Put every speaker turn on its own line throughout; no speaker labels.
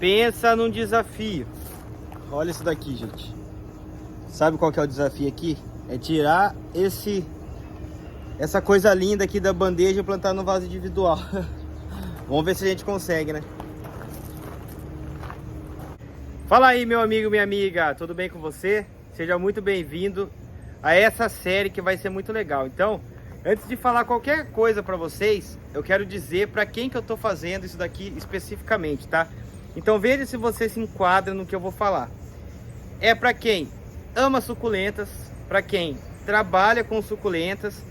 Pensa num desafio. Olha isso daqui, gente. Sabe qual que é o desafio aqui? É tirar essa coisa linda aqui da bandeja e plantar no vaso individual. Vamos ver se a gente consegue, né? Fala aí, meu amigo, minha amiga, tudo bem com você? Seja muito bem-vindo a essa série que vai ser muito legal. Então, antes de falar qualquer coisa para vocês, eu quero dizer para quem que eu tô fazendo isso daqui especificamente, tá? Então veja se você se enquadra no que eu vou falar. É para quem ama suculentas, para quem trabalha com suculentas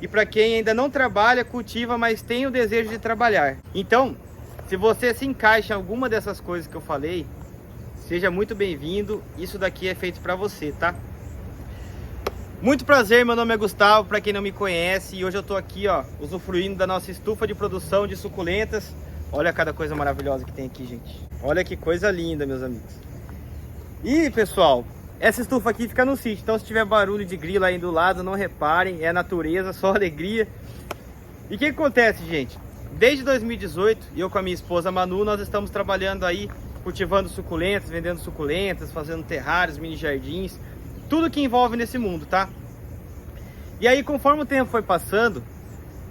e para quem ainda não trabalha, cultiva, mas tem o desejo de trabalhar. Então, se você se encaixa em alguma dessas coisas que eu falei, seja muito bem-vindo. Isso daqui é feito para você, tá? Muito prazer, meu nome é Gustavo, para quem não me conhece, e hoje eu tô aqui, ó, usufruindo da nossa estufa de produção de suculentas. Olha cada coisa maravilhosa que tem aqui, gente. Olha que coisa linda, meus amigos. E, pessoal, essa estufa aqui fica no sítio, então se tiver barulho de grilo aí do lado, não reparem, é a natureza, só alegria. E o que acontece, gente? Desde 2018, eu com a minha esposa Manu, nós estamos trabalhando aí, cultivando suculentas, vendendo suculentas, fazendo terrários, mini jardins, tudo que envolve nesse mundo, tá? E aí, conforme o tempo foi passando,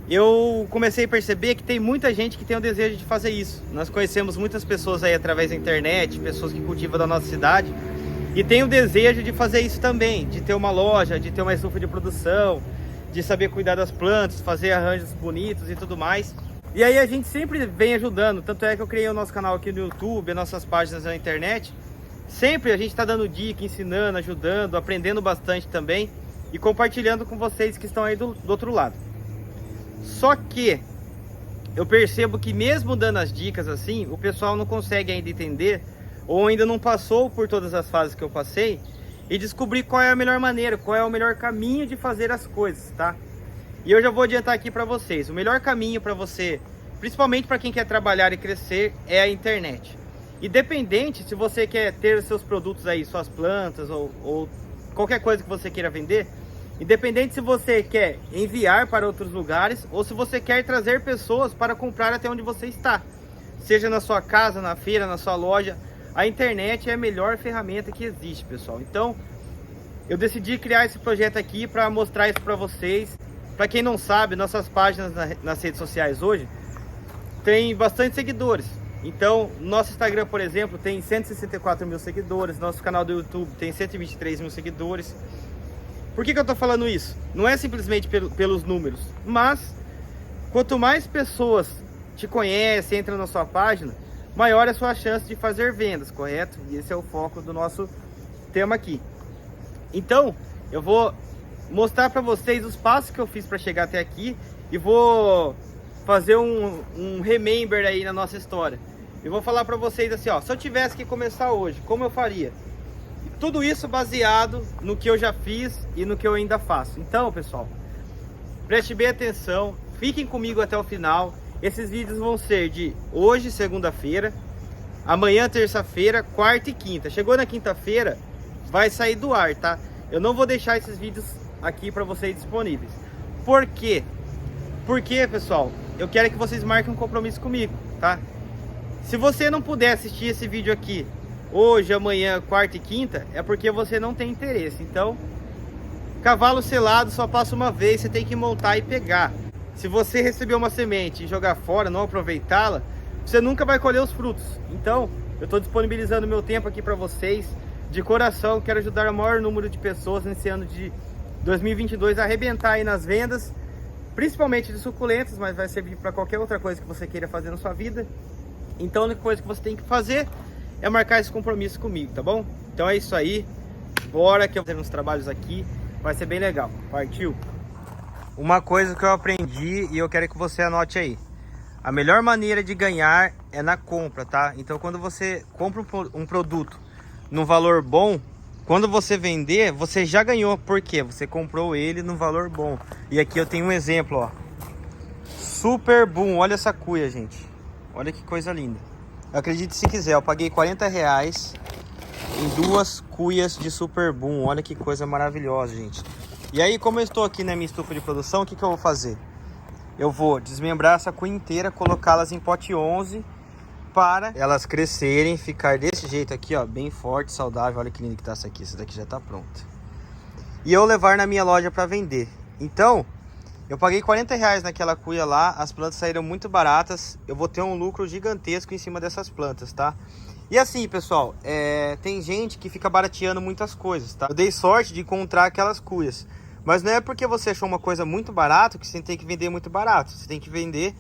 eu comecei a perceber que tem muita gente que tem o desejo de fazer isso. Nós conhecemos muitas pessoas aí através da internet, pessoas que cultivam da nossa cidade, e tem o desejo de fazer isso também, de ter uma loja, de ter uma estufa de produção, de saber cuidar das plantas, fazer arranjos bonitos e tudo mais. E aí a gente sempre vem ajudando, tanto é que eu criei o nosso canal aqui no YouTube, as nossas páginas na internet. Sempre a gente está dando dica, ensinando, ajudando, aprendendo bastante também e compartilhando com vocês que estão aí do outro lado. Só que eu percebo que mesmo dando as dicas assim, o pessoal não consegue ainda entender ou ainda não passou por todas as fases que eu passei e descobrir qual é a melhor maneira, qual é o melhor caminho de fazer as coisas, tá? E eu já vou adiantar aqui para vocês, o melhor caminho para você, principalmente para quem quer trabalhar e crescer, é a internet. Independente se você quer ter os seus produtos aí, suas plantas ou qualquer coisa que você queira vender, independente se você quer enviar para outros lugares ou se você quer trazer pessoas para comprar até onde você está, seja na sua casa, na feira, na sua loja, a internet é a melhor ferramenta que existe, pessoal. Então, eu decidi criar esse projeto aqui para mostrar isso para vocês. Para quem não sabe, nossas páginas nas redes sociais hoje tem bastante seguidores. Então, nosso Instagram, por exemplo, tem 164 mil seguidores, nosso canal do YouTube tem 123 mil seguidores. Por que eu tô falando isso? Não é simplesmente pelos números, mas quanto mais pessoas te conhecem, entram na sua página, maior é a sua chance de fazer vendas, correto? E esse é o foco do nosso tema aqui. Então, eu vou mostrar para vocês os passos que eu fiz para chegar até aqui e vou fazer um remember aí na nossa história. Eu vou falar para vocês assim, ó, se eu tivesse que começar hoje, como eu faria? Tudo isso baseado no que eu já fiz e no que eu ainda faço. Então, pessoal, preste bem atenção, fiquem comigo até o final. Esses vídeos vão ser de hoje, segunda-feira, amanhã, terça-feira, quarta e quinta. Chegou na quinta-feira, vai sair do ar, tá? Eu não vou deixar esses vídeos aqui para vocês disponíveis. Por quê? Porque, pessoal, eu quero que vocês marquem um compromisso comigo, tá? Se você não puder assistir esse vídeo aqui hoje, amanhã, quarta e quinta, é porque você não tem interesse. Então, cavalo selado só passa uma vez, você tem que montar e pegar. Se você receber uma semente e jogar fora, não aproveitá-la, você nunca vai colher os frutos. Então, eu estou disponibilizando meu tempo aqui para vocês. De coração, quero ajudar o maior número de pessoas nesse ano de 2022 a arrebentar aí nas vendas, principalmente de suculentas, mas vai servir para qualquer outra coisa que você queira fazer na sua vida. Então, a única coisa que você tem que fazer é marcar esse compromisso comigo, tá bom? Então é isso aí, bora que eu vou fazer uns trabalhos aqui, vai ser bem legal. Partiu? Uma coisa que eu aprendi e eu quero que você anote aí: a melhor maneira de ganhar é na compra, tá? Então, quando você compra um produto num valor bom, quando você vender, você já ganhou. Por quê? Você comprou ele num valor bom. E aqui eu tenho um exemplo, ó. Super Boom, olha essa cuia, gente. Olha que coisa linda. Acredite se quiser, eu paguei R$40 em 2 cuias de Super Boom. Olha que coisa maravilhosa, gente. E aí, como eu estou aqui na minha estufa de produção, o que eu vou fazer? Eu vou desmembrar essa cuia inteira, colocá-las em pote 11 para elas crescerem, ficar desse jeito aqui, ó, bem forte, saudável. Olha que lindo que tá essa aqui, essa daqui já tá pronta. E eu levar na minha loja para vender. Então, eu paguei R$40 naquela cuia lá, as plantas saíram muito baratas. Eu vou ter um lucro gigantesco em cima dessas plantas, tá? E assim, pessoal, tem gente que fica barateando muitas coisas, tá? Eu dei sorte de encontrar aquelas cuias. Mas não é porque você achou uma coisa muito barata que você tem que vender muito barato. Você tem que vender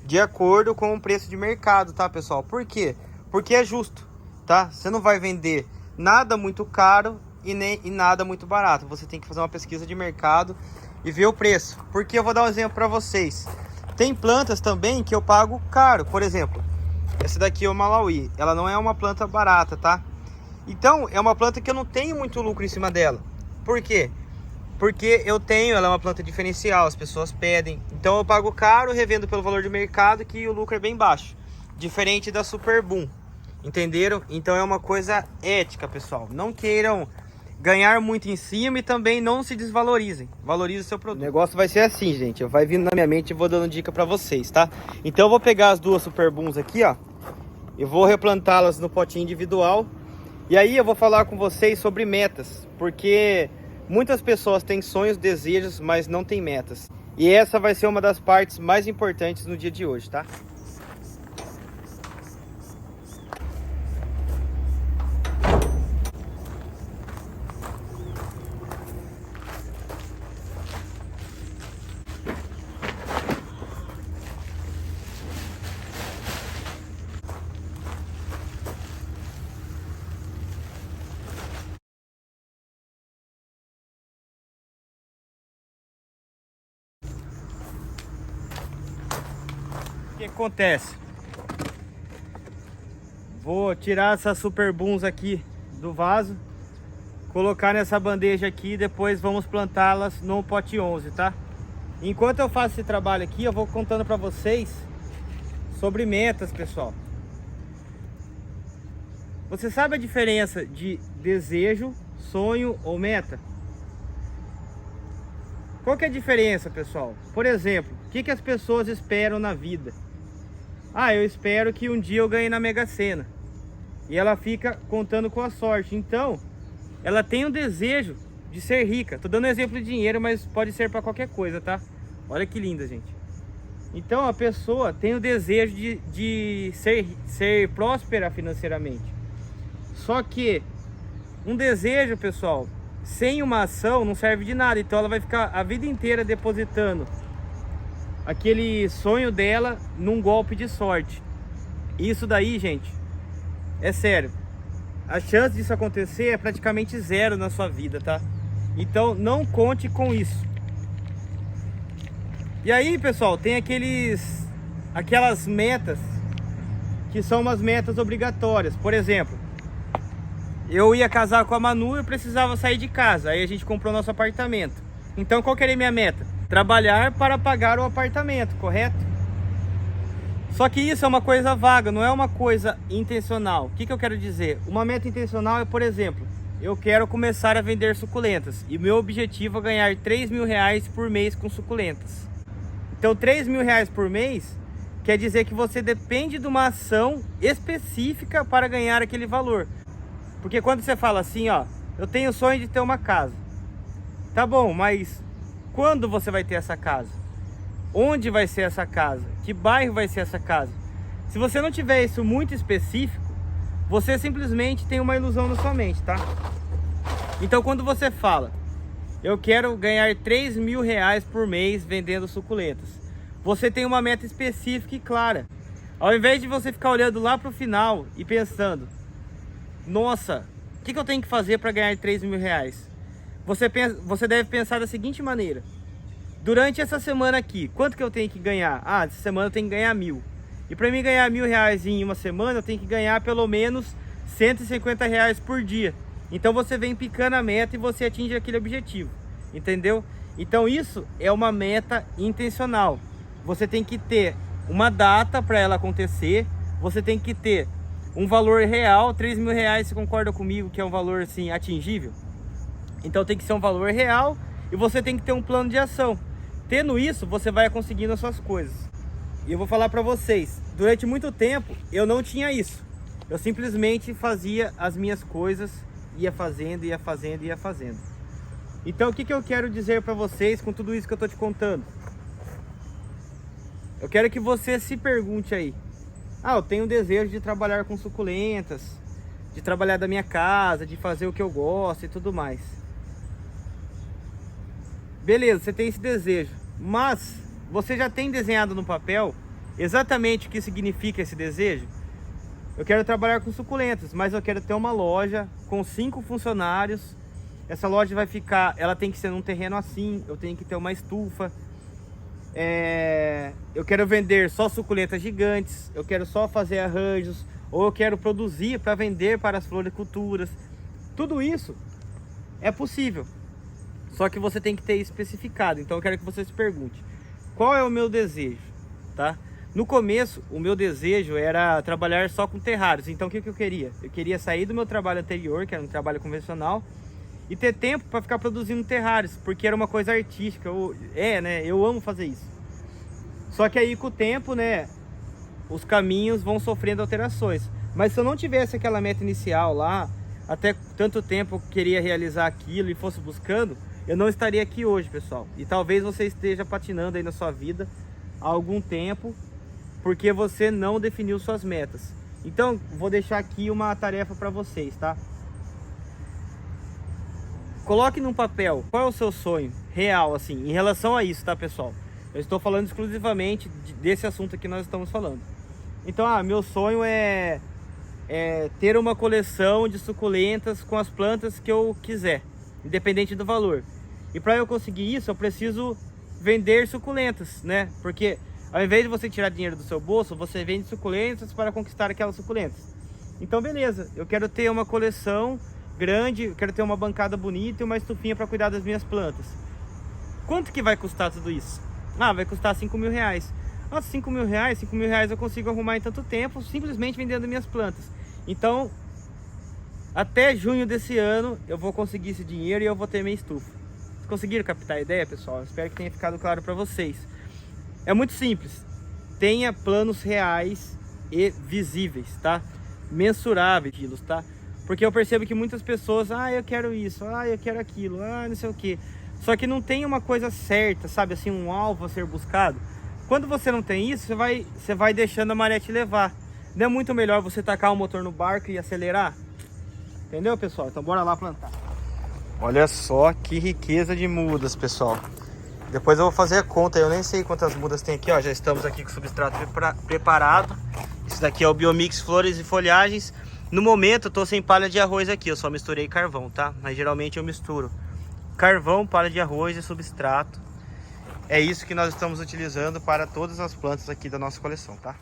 de acordo com o preço de mercado, tá, pessoal? Por quê? Porque é justo, tá? Você não vai vender nada muito caro e nada muito barato. Você tem que fazer uma pesquisa de mercado e ver o preço. Porque eu vou dar um exemplo para vocês. Tem plantas também que eu pago caro. Por exemplo, essa daqui é o Malawi. Ela não é uma planta barata, tá? Então, é uma planta que eu não tenho muito lucro em cima dela. Por quê? Porque ela é uma planta diferencial, as pessoas pedem. Então eu pago caro, revendo pelo valor de mercado, que o lucro é bem baixo. Diferente da Super Boom, entenderam? Então é uma coisa ética, pessoal. Não queiram ganhar muito em cima e também não se desvalorizem. Valorize o seu produto. O negócio vai ser assim, gente. Vai vindo na minha mente e vou dando dica pra vocês, tá? Então eu vou pegar as duas Super Booms aqui, ó. E vou replantá-las no potinho individual. E aí eu vou falar com vocês sobre metas. Porque muitas pessoas têm sonhos, desejos, mas não têm metas. E essa vai ser uma das partes mais importantes no dia de hoje, tá? O que acontece? Vou tirar essas Super Booms aqui do vaso, colocar nessa bandeja aqui e depois vamos plantá-las no pote 11, tá? Enquanto eu faço esse trabalho aqui, eu vou contando para vocês sobre metas, pessoal. Você sabe a diferença de desejo, sonho ou meta? Qual que é a diferença, pessoal? Por exemplo, o que as pessoas esperam na vida? Ah, eu espero que um dia eu ganhe na Mega Sena. E ela fica contando com a sorte. Então, ela tem um desejo de ser rica. Tô dando exemplo de dinheiro, mas pode ser para qualquer coisa, tá? Olha que linda, gente. Então, a pessoa tem o desejo de ser próspera financeiramente. Só que um desejo, pessoal, sem uma ação não serve de nada. Então, ela vai ficar a vida inteira depositando aquele sonho dela num golpe de sorte. Isso daí, gente, é sério. A chance disso acontecer é praticamente zero na sua vida, tá? Então não conte com isso. E aí, pessoal, tem aquelas metas que são umas metas obrigatórias. Por exemplo, eu ia casar com a Manu e eu precisava sair de casa. Aí a gente comprou nosso apartamento. Então qual que era a minha meta? Trabalhar para pagar o apartamento, correto? Só que isso é uma coisa vaga, não é uma coisa intencional. O que eu quero dizer? Uma meta intencional é, por exemplo, eu quero começar a vender suculentas. E meu objetivo é ganhar R$3.000 por mês com suculentas. Então R$3.000 por mês quer dizer que você depende de uma ação específica para ganhar aquele valor. Porque quando você fala assim, ó, eu tenho o sonho de ter uma casa. Tá bom, mas quando você vai ter essa casa? Onde vai ser essa casa? Que bairro vai ser essa casa? Se você não tiver isso muito específico, você simplesmente tem uma ilusão na sua mente, tá? Então quando você fala, eu quero ganhar R$3.000 por mês vendendo suculentas, você tem uma meta específica e clara. Ao invés de você ficar olhando lá para o final e pensando, nossa, o que eu tenho que fazer para ganhar R$3.000? Você deve pensar da seguinte maneira: durante essa semana aqui, quanto que eu tenho que ganhar? Ah, essa semana eu tenho que ganhar 1.000. E para mim ganhar R$1.000 em uma semana, eu tenho que ganhar pelo menos R$150 por dia. Então você vem picando a meta e você atinge aquele objetivo, entendeu? Então isso é uma meta intencional. Você tem que ter uma data para ela acontecer. Você tem que ter um valor real. R$3.000, você concorda comigo que é um valor assim atingível? Então tem que ser um valor real e você tem que ter um plano de ação. Tendo isso, você vai conseguindo as suas coisas. E eu vou falar para vocês, durante muito tempo eu não tinha isso. Eu simplesmente fazia as minhas coisas, ia fazendo. Então o que eu quero dizer para vocês com tudo isso que eu tô te contando? Eu quero que você se pergunte aí. Eu tenho o desejo de trabalhar com suculentas, de trabalhar da minha casa, de fazer o que eu gosto e tudo mais. Beleza, você tem esse desejo, mas você já tem desenhado no papel exatamente o que significa esse desejo? Eu quero trabalhar com suculentas, mas eu quero ter uma loja com 5 funcionários. Essa loja vai ficar, ela tem que ser num terreno assim, eu tenho que ter uma estufa. Eu quero vender só suculentas gigantes, eu quero só fazer arranjos, ou eu quero produzir para vender para as floriculturas. Tudo isso é possível, só que você tem que ter especificado. Então eu quero que você se pergunte, qual é o meu desejo, tá? No começo, o meu desejo era trabalhar só com terrários. Então o que eu queria? Eu queria sair do meu trabalho anterior, que era um trabalho convencional, e ter tempo para ficar produzindo terrários, porque era uma coisa artística. Eu amo fazer isso. Só que aí com o tempo, né, os caminhos vão sofrendo alterações. Mas se eu não tivesse aquela meta inicial lá, até tanto tempo eu queria realizar aquilo e fosse buscando, eu não estaria aqui hoje, pessoal. E talvez você esteja patinando aí na sua vida há algum tempo, porque você não definiu suas metas. Então, vou deixar aqui uma tarefa para vocês, tá? Coloque num papel qual é o seu sonho real, assim, em relação a isso, tá, pessoal? Eu estou falando exclusivamente desse assunto que nós estamos falando. Então, meu sonho é ter uma coleção de suculentas com as plantas que eu quiser, independente do valor. E para eu conseguir isso, eu preciso vender suculentas, né? Porque ao invés de você tirar dinheiro do seu bolso, você vende suculentas para conquistar aquelas suculentas. Então, beleza, eu quero ter uma coleção grande, eu quero ter uma bancada bonita e uma estufinha para cuidar das minhas plantas. Quanto que vai custar tudo isso? Vai custar 5 mil reais. Nossa, 5 mil reais eu consigo arrumar em tanto tempo, simplesmente vendendo minhas plantas. Então, até junho desse ano, eu vou conseguir esse dinheiro e eu vou ter minha estufa. Vocês conseguiram captar a ideia, pessoal? Eu espero que tenha ficado claro para vocês. É muito simples. Tenha planos reais e visíveis, tá? Mensuráveis, tá? Porque eu percebo que muitas pessoas, eu quero isso, eu quero aquilo, não sei o que. Só que não tem uma coisa certa, sabe? Assim, um alvo a ser buscado. Quando você não tem isso, você vai deixando a maré te levar. Não é muito melhor você tacar o motor no barco e acelerar? Entendeu, pessoal? Então bora lá plantar. Olha só que riqueza de mudas, pessoal. Depois eu vou fazer a conta, eu nem sei quantas mudas tem aqui, ó. Já estamos aqui com o substrato preparado. Isso daqui é o Biomix Flores e Folhagens. No momento eu tô sem palha de arroz aqui, eu só misturei carvão, tá? Mas geralmente eu misturo carvão, palha de arroz e substrato. É isso que nós estamos utilizando para todas as plantas aqui da nossa coleção, tá?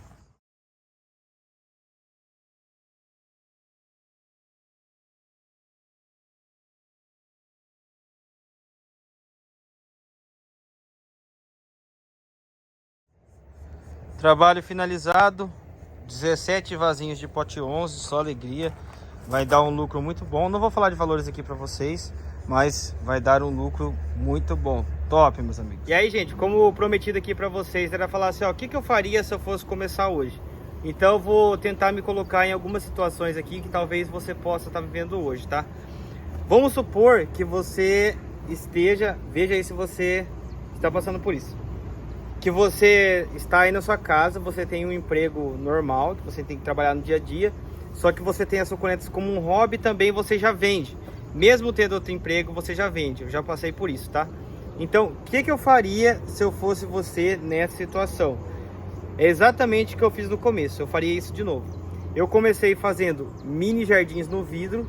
Trabalho finalizado, 17 vasinhos de pote 11, só alegria. Vai dar um lucro muito bom. Não vou falar de valores aqui para vocês, mas vai dar um lucro muito bom. Top, meus amigos. E aí, gente, como prometido aqui para vocês, era falar assim, o que eu faria se eu fosse começar hoje? Então eu vou tentar me colocar em algumas situações aqui que talvez você possa estar vivendo hoje, tá? Vamos supor que você veja aí se você está passando por isso. Que você está aí na sua casa, você tem um emprego normal, que você tem que trabalhar no dia a dia, só que você tem as suculentas como um hobby, também você já vende. Mesmo tendo outro emprego, você já vende. Eu já passei por isso, tá? Então, o que eu faria se eu fosse você nessa situação? É exatamente o que eu fiz no começo, eu faria isso de novo. Eu comecei fazendo mini jardins no vidro,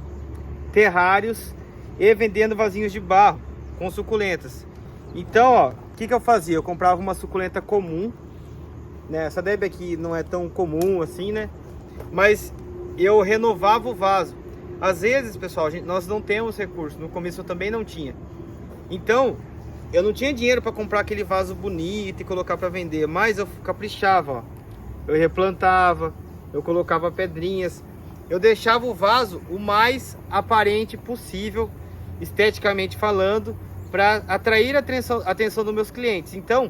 terrários e vendendo vasinhos de barro com suculentas. Então, o que eu fazia? Eu comprava uma suculenta comum, né? Essa débia aqui não é tão comum assim, né? Mas eu renovava o vaso. Às vezes, pessoal, nós não temos recurso. No começo eu também não tinha. Então, eu não tinha dinheiro para comprar aquele vaso bonito e colocar para vender. Mas eu caprichava, ó. Eu replantava, eu colocava pedrinhas. Eu deixava o vaso o mais aparente possível, esteticamente falando, para atrair a atenção dos meus clientes. Então,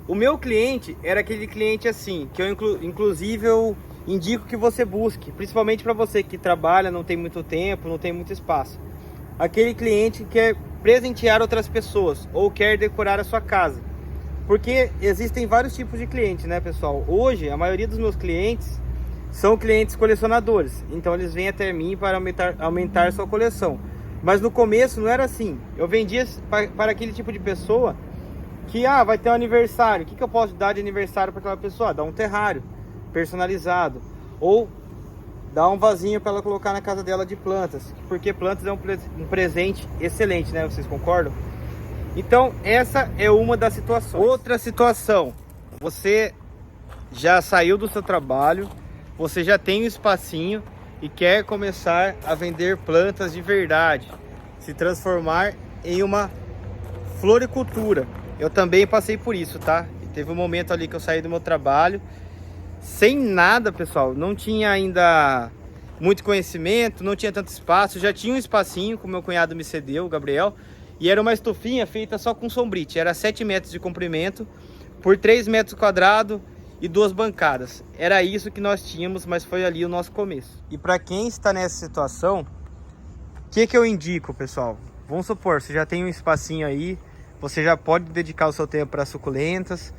O meu cliente era aquele cliente assim, que eu inclusive eu indico que você busque, principalmente para você que trabalha, não tem muito tempo, não tem muito espaço. Aquele cliente que quer presentear outras pessoas ou quer decorar a sua casa. Porque existem vários tipos de clientes, né, pessoal? Hoje, a maioria dos meus clientes são clientes colecionadores. Então, eles vêm até mim para aumentar sua coleção. Mas no começo não era assim. Eu vendia para aquele tipo de pessoa que, vai ter um aniversário. O que eu posso dar de aniversário para aquela pessoa? Dar um terrário personalizado. Ou dar um vasinho para ela colocar na casa dela de plantas. Porque plantas é um presente excelente, né? Vocês concordam? Então, essa é uma das situações. Outra situação, você já saiu do seu trabalho, você já tem um espacinho e quer começar a vender plantas de verdade, se transformar em uma floricultura. Eu também passei por isso, tá? E teve um momento ali que eu saí do meu trabalho, sem nada, pessoal, não tinha ainda muito conhecimento, não tinha tanto espaço, já tinha um espacinho que o meu cunhado me cedeu, o Gabriel. E era uma estufinha feita só com sombrite. Era 7 metros de comprimento por 3 metros quadrados e 2 bancadas. Era isso que nós tínhamos, mas foi ali o nosso começo. E para quem está nessa situação, o que eu indico, pessoal? Vamos supor, você já tem um espacinho aí, você já pode dedicar o seu tempo para suculentas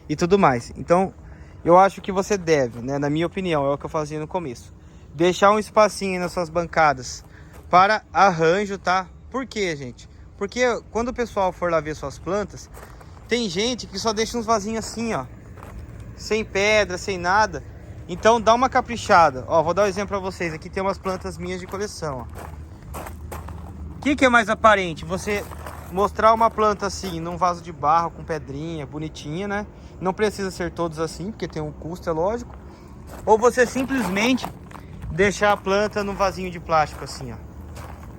e tudo mais. Então, eu acho que você deve, né? Na minha opinião, é o que eu fazia no começo. Deixar um espacinho nas suas bancadas para arranjo, tá? Por quê, gente? Porque quando o pessoal for lá ver suas plantas, tem gente que só deixa uns vasinhos assim, ó, sem pedra, sem nada. Então dá uma caprichada. Ó, vou dar um exemplo para vocês. Aqui tem umas plantas minhas de coleção, ó. O que é mais aparente? Você mostrar uma planta assim, num vaso de barro, com pedrinha, bonitinha, né? Não precisa ser todos assim, porque tem um custo, é lógico. Ou você simplesmente deixar a planta num vasinho de plástico assim, ó.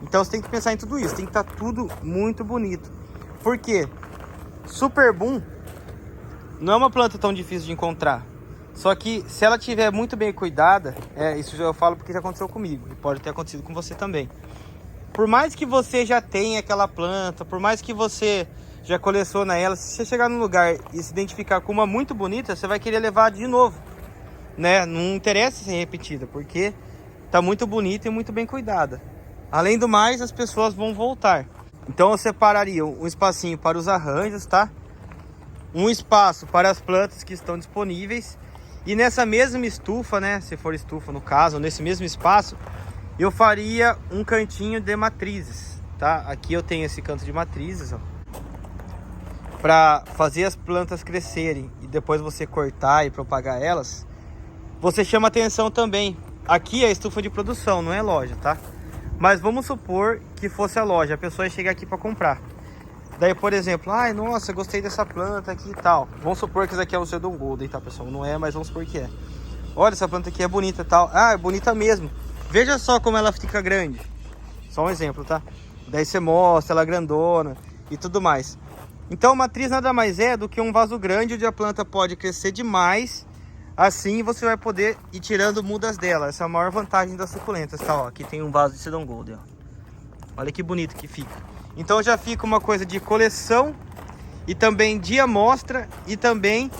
Então você tem que pensar em tudo isso, tem que estar tudo muito bonito. Por quê? Super Boom não é uma planta tão difícil de encontrar. Só que se ela tiver muito bem cuidada, isso eu falo porque já aconteceu comigo, e pode ter acontecido com você também. Por mais que você já tenha aquela planta, por mais que você já coleciona ela, se você chegar num lugar e se identificar com uma muito bonita, você vai querer levar de novo, né? Não interessa ser repetida, porque tá muito bonita e muito bem cuidada. Além do mais, as pessoas vão voltar. Então eu separaria um espacinho para os arranjos, tá? Um espaço para as plantas que estão disponíveis. E nessa mesma estufa, né? Se for estufa no caso, nesse mesmo espaço, eu faria um cantinho de matrizes, tá? Aqui eu tenho esse canto de matrizes, ó, para fazer as plantas crescerem e depois você cortar e propagar elas. Você chama atenção também. Aqui é a estufa de produção, não é loja, tá? Mas vamos supor que fosse a loja, a pessoa ia chegar aqui para comprar. Daí, por exemplo, nossa, gostei dessa planta aqui e tal. Vamos supor que isso aqui é o Sedum Golden, tá, pessoal? Não é, mas vamos supor que é. Olha, essa planta aqui é bonita e tal. É bonita mesmo. Veja só como ela fica grande. Só um exemplo, tá? Daí você mostra ela grandona e tudo mais. Então, matriz nada mais é do que um vaso grande onde a planta pode crescer demais. Assim você vai poder ir tirando mudas dela. Essa é a maior vantagem das suculentas, tá? Ó, aqui tem um vaso de Sedum Golden, ó. Olha que bonito que fica. Então já fica uma coisa de coleção e também de amostra e também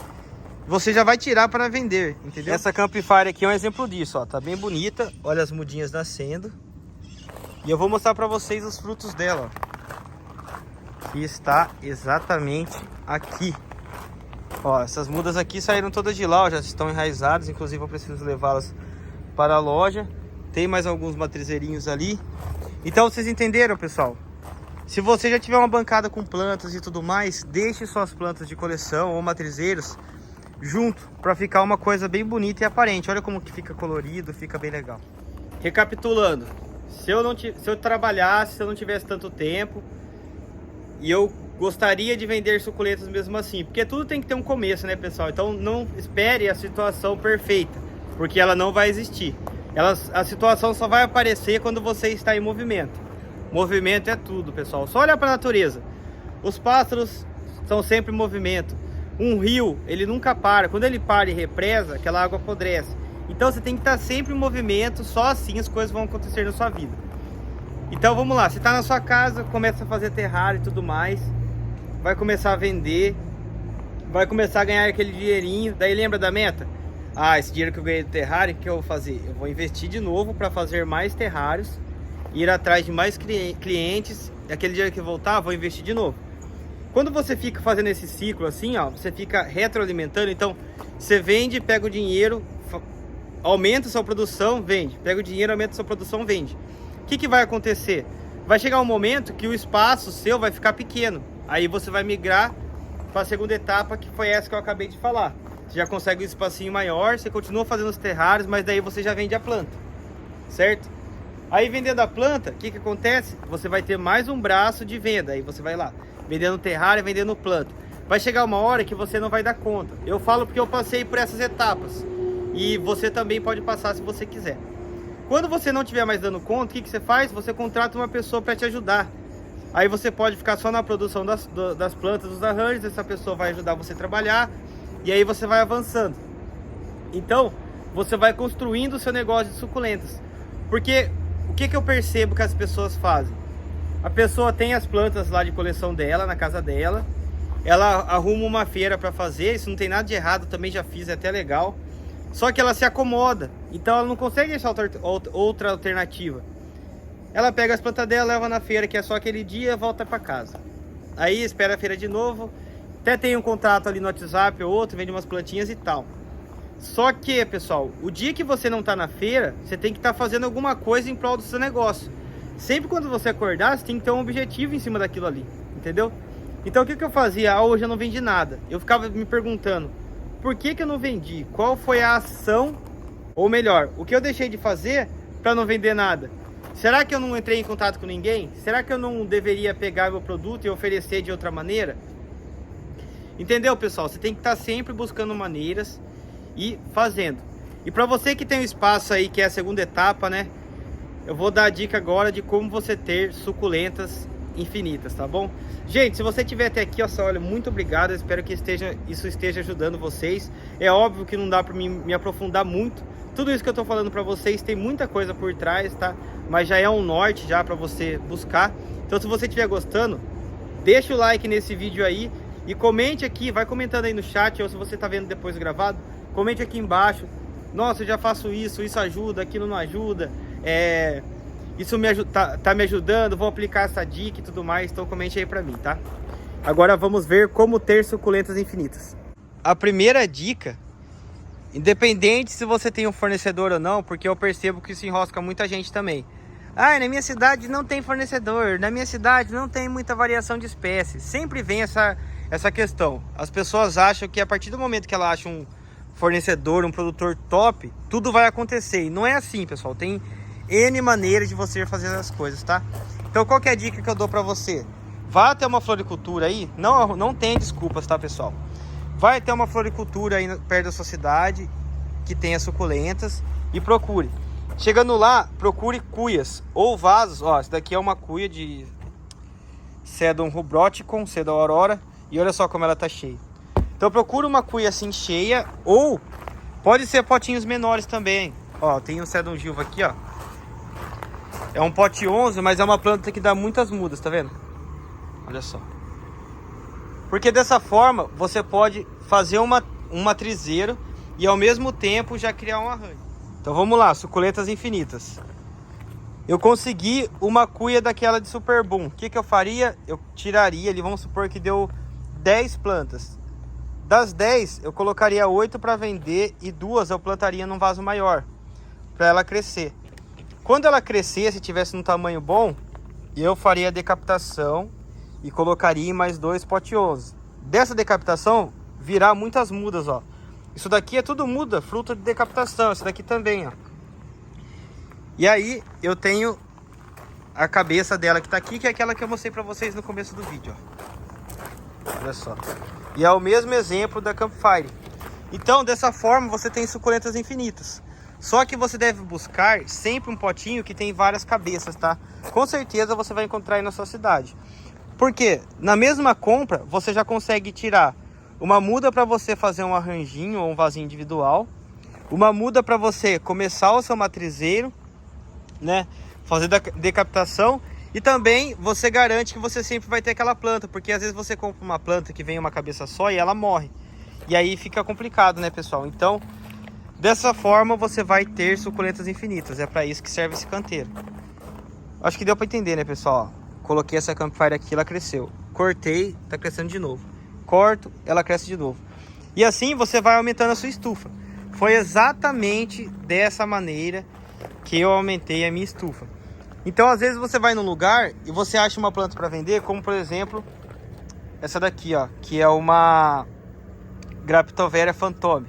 você já vai tirar para vender, entendeu? Essa Campfire aqui é um exemplo disso, ó. Tá bem bonita. Olha as mudinhas nascendo. E eu vou mostrar para vocês os frutos dela, ó. Que está exatamente aqui. Ó, essas mudas aqui saíram todas de lá, ó, já estão enraizadas. Inclusive eu preciso levá-las para a loja. Tem mais alguns matrizeirinhos ali. Então vocês entenderam, pessoal? Se você já tiver uma bancada com plantas e tudo mais, deixe suas plantas de coleção ou matrizeiros junto, para ficar uma coisa bem bonita e aparente. Olha como que fica colorido, fica bem legal. Recapitulando, se eu trabalhasse, se eu não tivesse tanto tempo e eu gostaria de vender suculentas mesmo assim, porque tudo tem que ter um começo, né, pessoal? Então não espere a situação perfeita, porque ela não vai existir. A situação só vai aparecer quando você está em movimento. Movimento é tudo, pessoal. Só olhar para a natureza. Os pássaros são sempre em movimento. Um rio, ele nunca para. Quando ele para e represa, aquela água apodrece. Então você tem que estar sempre em movimento. Só assim as coisas vão acontecer na sua vida. Então vamos lá. Você está na sua casa, começa a fazer terrário e tudo mais. Vai começar a vender. vai começar a ganhar aquele dinheirinho. Daí lembra da meta? Ah, esse dinheiro que eu ganhei do terrário, o que eu vou fazer? Eu vou investir de novo para fazer mais terrários, ir atrás de mais clientes. Aquele dinheiro que voltar, vou investir de novo. Quando você fica fazendo esse ciclo assim, ó, você fica retroalimentando. Então você vende, pega o dinheiro, aumenta a sua produção, vende. Pega o dinheiro, aumenta a sua produção, vende. O que vai acontecer? Vai chegar um momento que o espaço seu vai ficar pequeno. Aí você vai migrar para a segunda etapa, que foi essa que eu acabei de falar. Você já consegue um espacinho maior, você continua fazendo os terrários, mas daí você já vende a planta, certo? Aí vendendo a planta, o que acontece? Você vai ter mais um braço de venda. Aí você vai lá, vendendo terrário, vendendo planta. Vai chegar uma hora que você não vai dar conta. Eu falo porque eu passei por essas etapas. E você também pode passar se você quiser. Quando você não estiver mais dando conta, o que você faz? Você contrata uma pessoa para te ajudar. Aí você pode ficar só na produção das plantas, dos arranjos. Essa pessoa vai ajudar você a trabalhar. E aí você vai avançando. Então, você vai construindo o seu negócio de suculentas. Porque o que eu percebo que as pessoas fazem? A pessoa tem as plantas lá de coleção dela, na casa dela. Ela arruma uma feira para fazer. Isso não tem nada de errado, também já fiz, é até legal. Só que ela se acomoda. Então ela não consegue achar outra alternativa. Ela pega as plantas dela, leva na feira, que é só aquele dia, volta para casa. Aí espera a feira de novo. Até tem um contrato ali no WhatsApp ou outro, vende umas plantinhas e tal. Só que, pessoal, o dia que você não tá na feira, você tem que estar fazendo alguma coisa em prol do seu negócio. Sempre quando você acordar, você tem que ter um objetivo em cima daquilo ali, entendeu? Então o que eu fazia? Ah, hoje eu não vendi nada. Eu ficava me perguntando, por que eu não vendi? Qual foi a ação? Ou melhor, o que eu deixei de fazer para não vender nada? Será que eu não entrei em contato com ninguém? Será que eu não deveria pegar meu produto e oferecer de outra maneira? Entendeu, pessoal? Você tem que estar sempre buscando maneiras e fazendo. E para você que tem um espaço aí, que é a segunda etapa, né? Eu vou dar a dica agora de como você ter suculentas infinitas, tá bom? Gente, se você tiver até aqui, ó, olha, muito obrigado. Eu espero que isso esteja ajudando vocês. É óbvio que não dá para me aprofundar muito. Tudo isso que eu tô falando para vocês tem muita coisa por trás, tá? Mas já é um norte já para você buscar. Então, se você estiver gostando, deixa o like nesse vídeo aí. E comente aqui, vai comentando aí no chat, ou se você tá vendo depois gravado, comente aqui embaixo. Nossa, eu já faço isso ajuda, aquilo não ajuda. Isso tá me ajudando, vou aplicar essa dica e tudo mais. Então comente aí pra mim, tá? Agora vamos ver como ter suculentas infinitas. A primeira dica, independente se você tem um fornecedor ou não, porque eu percebo que isso enrosca muita gente também. Ah, na minha cidade não tem fornecedor, na minha cidade não tem muita variação de espécies. Sempre vem essa questão. As pessoas acham que a partir do momento que ela acha um fornecedor, um produtor top, tudo vai acontecer. E não é assim, pessoal. Tem N maneiras de você fazer as coisas, tá? Então qual que é a dica que eu dou pra você? Vá até uma floricultura aí. Não tem desculpas, tá, pessoal? Vai até uma floricultura aí perto da sua cidade que tenha suculentas e procure. Chegando lá, procure cuias ou vasos. Ó, esse daqui é uma cuia de Sedum rubroticum, Sedum aurora. E olha só como ela tá cheia. Então procura uma cuia assim cheia. Ou pode ser potinhos menores também. Ó, tem um Sedum gilva aqui, ó. É um pote 11, mas é uma planta que dá muitas mudas, tá vendo? Olha só. Porque dessa forma você pode fazer um matrizeiro e ao mesmo tempo já criar um arranjo. Então vamos lá, suculentas infinitas. Eu consegui uma cuia daquela de Super Boom. O que eu faria? Eu tiraria ali, vamos supor que deu 10 plantas. Das 10, eu colocaria 8 para vender e 2 eu plantaria num vaso maior, para ela crescer. Quando ela crescesse, tivesse um tamanho bom, eu faria a decapitação e colocaria em mais 2 pote 11. Dessa decapitação, virá muitas mudas, ó. Isso daqui é tudo muda, fruto de decapitação. Isso daqui também, ó. E aí, eu tenho a cabeça dela que tá aqui, que é aquela que eu mostrei pra vocês no começo do vídeo, ó. Olha só. E é o mesmo exemplo da Campfire. Então, dessa forma, você tem suculentas infinitas. Só que você deve buscar sempre um potinho que tem várias cabeças, tá? Com certeza você vai encontrar aí na sua cidade. Porque na mesma compra, você já consegue tirar uma muda para você fazer um arranjinho ou um vasinho individual. Uma muda para você começar o seu matrizeiro, né? Fazer decapitação. E também você garante que você sempre vai ter aquela planta. Porque às vezes você compra uma planta que vem uma cabeça só e ela morre. E aí fica complicado, né, pessoal? Então, dessa forma você vai ter suculentas infinitas. É para isso que serve esse canteiro. Acho que deu para entender, né, pessoal? Coloquei essa campfire aqui, ela cresceu. Cortei, tá crescendo de novo. Corto, ela cresce de novo. E assim você vai aumentando a sua estufa. Foi exatamente dessa maneira que eu aumentei a minha estufa. Então, às vezes você vai num lugar e você acha uma planta para vender, como por exemplo essa daqui, ó, que é uma Graptoveria Fantome,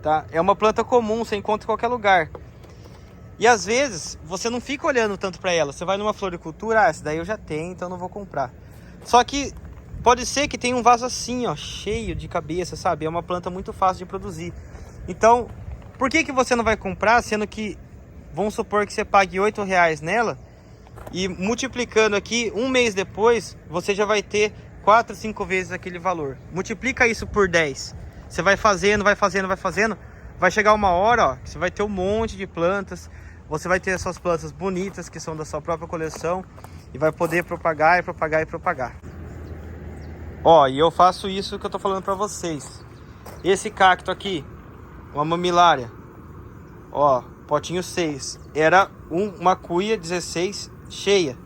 tá? É uma planta comum, você encontra em qualquer lugar. E às vezes você não fica olhando tanto para ela. Você vai numa floricultura, essa daí eu já tenho, então não vou comprar. Só que pode ser que tenha um vaso assim, ó, cheio de cabeça, sabe? É uma planta muito fácil de produzir. Então, por que você não vai comprar, sendo que, vamos supor que você pague R$8 nela, e multiplicando aqui, um mês depois, você já vai ter 4, 5 vezes aquele valor. Multiplica isso por 10. Você vai fazendo, vai fazendo, vai fazendo. Vai chegar uma hora, ó, que você vai ter um monte de plantas. Você vai ter essas plantas bonitas, que são da sua própria coleção. E vai poder propagar e propagar e propagar. Ó, e eu faço isso que eu tô falando pra vocês. Esse cacto aqui, uma mamilária, ó, potinho 6. Era uma cuia 16 cheia.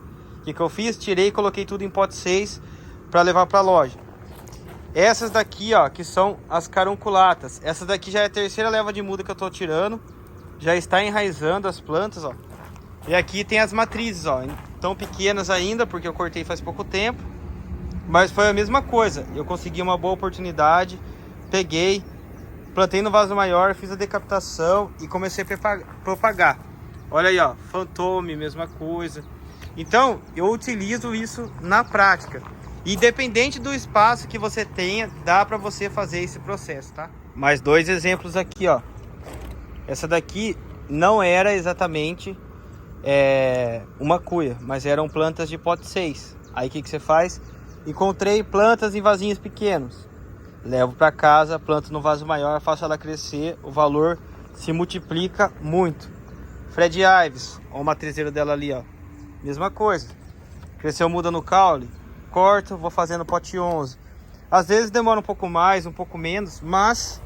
O que eu fiz? Tirei e coloquei tudo em pote 6 para levar para a loja. Essas daqui, ó, que são as carunculatas. Essa daqui já é a terceira leva de muda que eu tô tirando. Já está enraizando as plantas, ó. E aqui tem as matrizes, ó. Tão pequenas ainda, porque eu cortei faz pouco tempo. Mas foi a mesma coisa. Eu consegui uma boa oportunidade. Peguei, plantei no vaso maior, fiz a decapitação e comecei a propagar. Olha aí, ó, Fantome, mesma coisa. Então, eu utilizo isso na prática. Independente do espaço que você tenha, dá para você fazer esse processo, tá? Mais 2 exemplos aqui, ó. Essa daqui não era exatamente uma cuia, mas eram plantas de pote 6. Aí o que você faz? Encontrei plantas em vasinhos pequenos. Levo para casa, planto no vaso maior, faço ela crescer, o valor se multiplica muito. Fred Ives, ó, o matrizeiro dela ali, ó. Mesma coisa. Cresceu muda no caule, corto, vou fazendo pote 11. Às vezes demora um pouco mais, um pouco menos, mas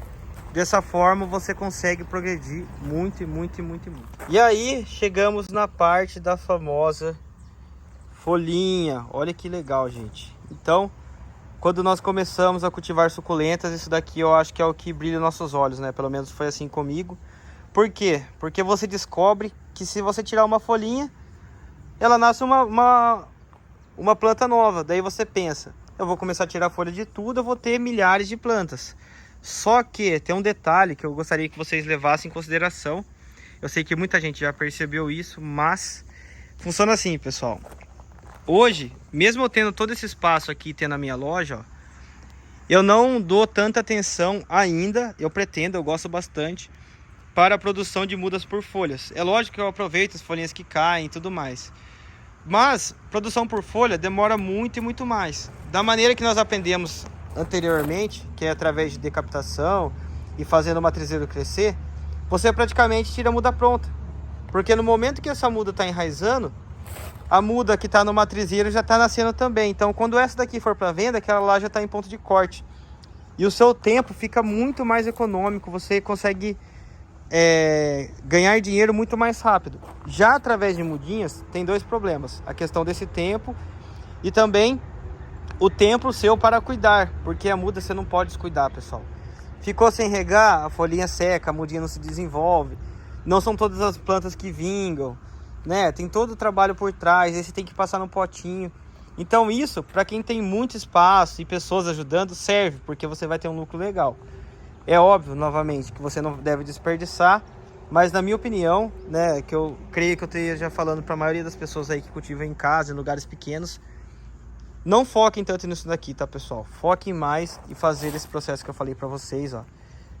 dessa forma você consegue progredir muito e muito e muito e muito. E aí chegamos na parte da famosa folhinha. Olha que legal, gente. Então, quando nós começamos a cultivar suculentas, isso daqui eu acho que é o que brilha nossos olhos, né? Pelo menos foi assim comigo. Por quê? Porque você descobre que se você tirar uma folhinha, ela nasce uma planta nova. Daí você pensa, eu vou começar a tirar folha de tudo, eu vou ter milhares de plantas. Só que tem um detalhe que eu gostaria que vocês levassem em consideração. Eu sei que muita gente já percebeu isso, mas funciona assim, pessoal. Hoje, mesmo eu tendo todo esse espaço aqui, tendo a minha loja, ó, eu não dou tanta atenção ainda, eu pretendo, eu gosto bastante, para a produção de mudas por folhas. É lógico que eu aproveito as folhinhas que caem e tudo mais. Mas, produção por folha demora muito e muito mais. Da maneira que nós aprendemos anteriormente, que é através de decapitação e fazendo o matrizeiro crescer, você praticamente tira a muda pronta. Porque no momento que essa muda está enraizando, a muda que está no matrizeiro já está nascendo também. Então, quando essa daqui for para venda, aquela lá já está em ponto de corte. E o seu tempo fica muito mais econômico. Você consegue ganhar dinheiro muito mais rápido. Já através de mudinhas, tem 2 problemas. A questão desse tempo e também o tempo seu para cuidar. Porque a muda você não pode descuidar, pessoal. Ficou sem regar, a folhinha seca, a mudinha não se desenvolve. Não são todas as plantas que vingam, né? Tem todo o trabalho por trás, aí você tem que passar no potinho. Então isso, para quem tem muito espaço e pessoas ajudando, serve, porque você vai ter um lucro legal. É óbvio, novamente, que você não deve desperdiçar, mas na minha opinião, né, que eu creio que eu esteja falando para a maioria das pessoas aí que cultivam em casa, em lugares pequenos, não foquem tanto nisso daqui, tá, pessoal? Foquem mais em fazer esse processo que eu falei para vocês, ó,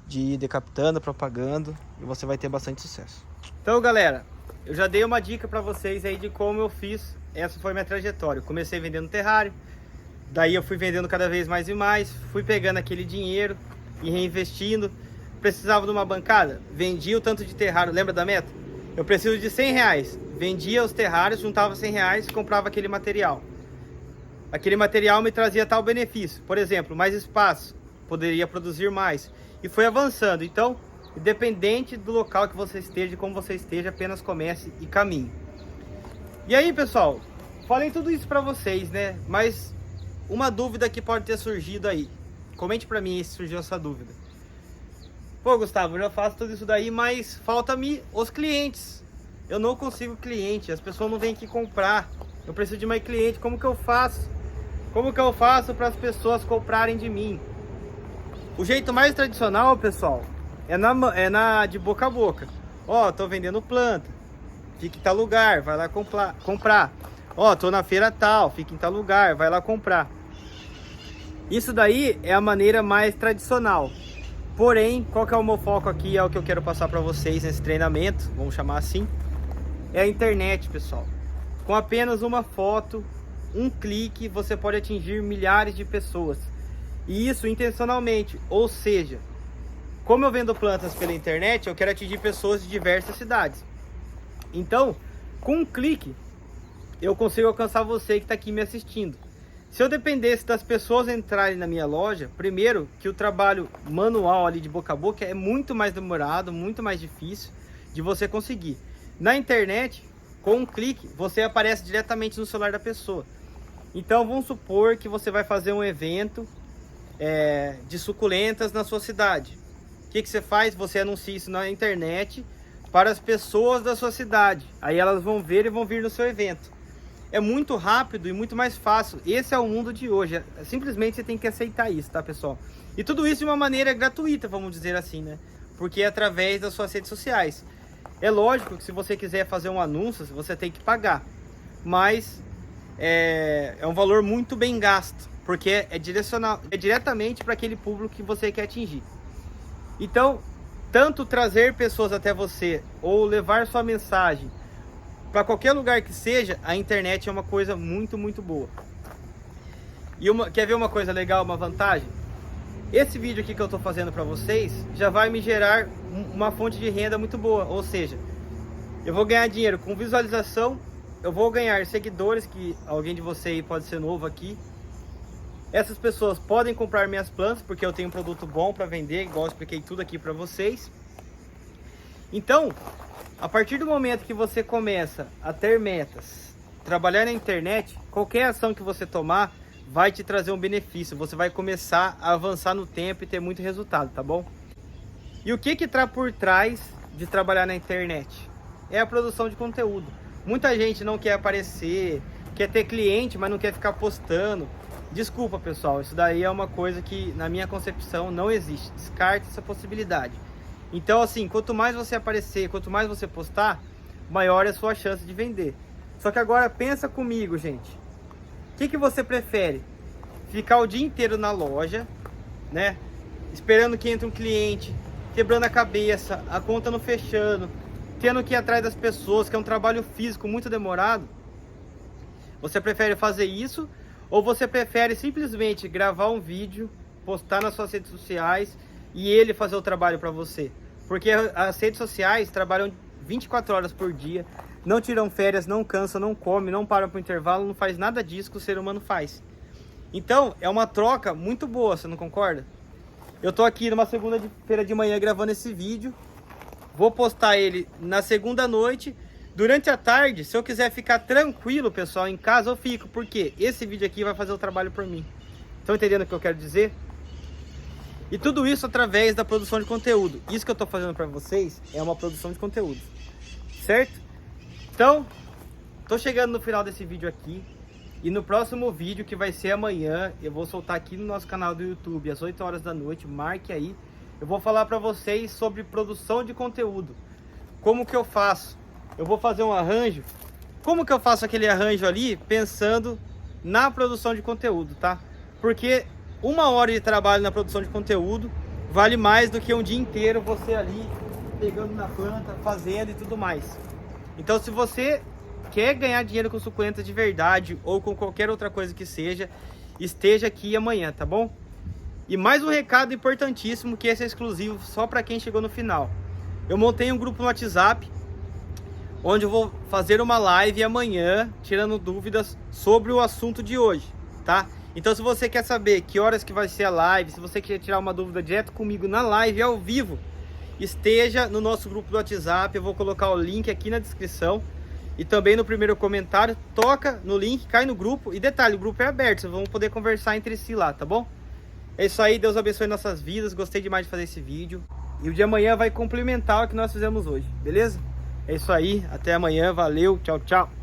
de ir decapitando, propagando, e você vai ter bastante sucesso. Então, galera, eu já dei uma dica para vocês aí de como eu fiz. Essa foi minha trajetória. Eu comecei vendendo terrário, daí eu fui vendendo cada vez mais e mais, fui pegando aquele dinheiro e reinvestindo. Precisava de uma bancada, vendia o tanto de terrário, lembra da meta? Eu preciso de R$100, vendia os terrários, juntava R$100 e comprava aquele material. Aquele material me trazia tal benefício, por exemplo, mais espaço, poderia produzir mais. E foi avançando. Então, independente do local que você esteja, de como você esteja, apenas comece e caminhe. E aí, pessoal, falei tudo isso para vocês, né? Mas uma dúvida que pode ter surgido aí. Comente para mim se surgiu essa dúvida. Pô, Gustavo, eu já faço tudo isso daí, mas falta-me os clientes. Eu não consigo cliente, as pessoas não vêm aqui comprar. Eu preciso de mais cliente, como que eu faço? Como que eu faço para as pessoas comprarem de mim? O jeito mais tradicional, pessoal, é na de boca a boca. Ó, tô vendendo planta, fica em tal lugar, vai lá comprar. Ó, tô na feira tal, fica em tal lugar, vai lá comprar. Isso daí é a maneira mais tradicional. Porém, qual que é o meu foco aqui? É o que eu quero passar para vocês nesse treinamento, vamos chamar assim. É a internet, pessoal. Com apenas uma foto, um clique, você pode atingir milhares de pessoas. E isso intencionalmente, ou seja, como eu vendo plantas pela internet, eu quero atingir pessoas de diversas cidades. Então, com um clique, eu consigo alcançar você que está aqui me assistindo. Se eu dependesse das pessoas entrarem na minha loja, primeiro que o trabalho manual ali de boca a boca é muito mais demorado, muito mais difícil de você conseguir. Na internet, com um clique, você aparece diretamente no celular da pessoa. Então vamos supor que você vai fazer um evento de suculentas na sua cidade. O que você faz? Você anuncia isso na internet para as pessoas da sua cidade. Aí elas vão ver e vão vir no seu evento. É muito rápido e muito mais fácil. Esse é o mundo de hoje. Simplesmente você tem que aceitar isso, tá, pessoal? E tudo isso de uma maneira gratuita, vamos dizer assim, né? Porque é através das suas redes sociais. É lógico que se você quiser fazer um anúncio, você tem que pagar. Mas é um valor muito bem gasto, porque é diretamente para aquele público que você quer atingir. Então, tanto trazer pessoas até você ou levar sua mensagem para qualquer lugar que seja, a internet é uma coisa muito, muito boa. E quer ver uma coisa legal, uma vantagem? Esse vídeo aqui que eu estou fazendo para vocês já vai me gerar uma fonte de renda muito boa. Ou seja, eu vou ganhar dinheiro com visualização, eu vou ganhar seguidores, que alguém de vocês pode ser novo aqui. Essas pessoas podem comprar minhas plantas, porque eu tenho um produto bom para vender, igual eu expliquei tudo aqui para vocês. Então, a partir do momento que você começa a ter metas, trabalhar na internet, qualquer ação que você tomar vai te trazer um benefício. Você vai começar a avançar no tempo e ter muito resultado, tá bom? E o que está por trás de trabalhar na internet? É a produção de conteúdo. Muita gente não quer aparecer, quer ter cliente, mas não quer ficar postando. Desculpa, pessoal, isso daí é uma coisa que na minha concepção não existe. Descarte essa possibilidade. Então, assim, quanto mais você aparecer, quanto mais você postar, maior é a sua chance de vender. Só que agora pensa comigo, gente. O que você prefere? Ficar o dia inteiro na loja, né? Esperando que entre um cliente, quebrando a cabeça, a conta não fechando, tendo que ir atrás das pessoas, que é um trabalho físico muito demorado. Você prefere fazer isso? Ou você prefere simplesmente gravar um vídeo, postar nas suas redes sociais e ele fazer o trabalho para você? Porque as redes sociais trabalham 24 horas por dia, não tiram férias, não cansam, não comem, não param para o intervalo, não faz nada disso que o ser humano faz. Então, é uma troca muito boa, você não concorda? Eu tô aqui numa segunda-feira de manhã gravando esse vídeo, vou postar ele na segunda noite. Durante a tarde, se eu quiser ficar tranquilo, pessoal, em casa, eu fico, porque esse vídeo aqui vai fazer o trabalho por mim. Estão entendendo o que eu quero dizer? E tudo isso através da produção de conteúdo. Isso que eu estou fazendo para vocês é uma produção de conteúdo, certo? Então, estou chegando no final desse vídeo aqui. E no próximo vídeo, que vai ser amanhã, eu vou soltar aqui no nosso canal do YouTube, às 8 horas da noite, marque aí. Eu vou falar para vocês sobre produção de conteúdo. Como que eu faço? Eu vou fazer um arranjo. Como que eu faço aquele arranjo ali? Pensando na produção de conteúdo, tá? Porque 1 hora de trabalho na produção de conteúdo vale mais do que um dia inteiro você ali pegando na planta, fazendo e tudo mais. Então, se você quer ganhar dinheiro com suculentas de verdade ou com qualquer outra coisa que seja, esteja aqui amanhã, tá bom? E mais um recado importantíssimo, que esse é exclusivo só para quem chegou no final. Eu montei um grupo no WhatsApp, onde eu vou fazer uma live amanhã, tirando dúvidas sobre o assunto de hoje, tá? Então se você quer saber que horas que vai ser a live, se você quer tirar uma dúvida direto comigo na live ao vivo, esteja no nosso grupo do WhatsApp. Eu vou colocar o link aqui na descrição e também no primeiro comentário. Toca no link, cai no grupo. E detalhe, o grupo é aberto, vocês vão poder conversar entre si lá, tá bom? É isso aí, Deus abençoe nossas vidas. Gostei demais de fazer esse vídeo. E o de amanhã vai complementar o que nós fizemos hoje, beleza? É isso aí, até amanhã, valeu, tchau, tchau.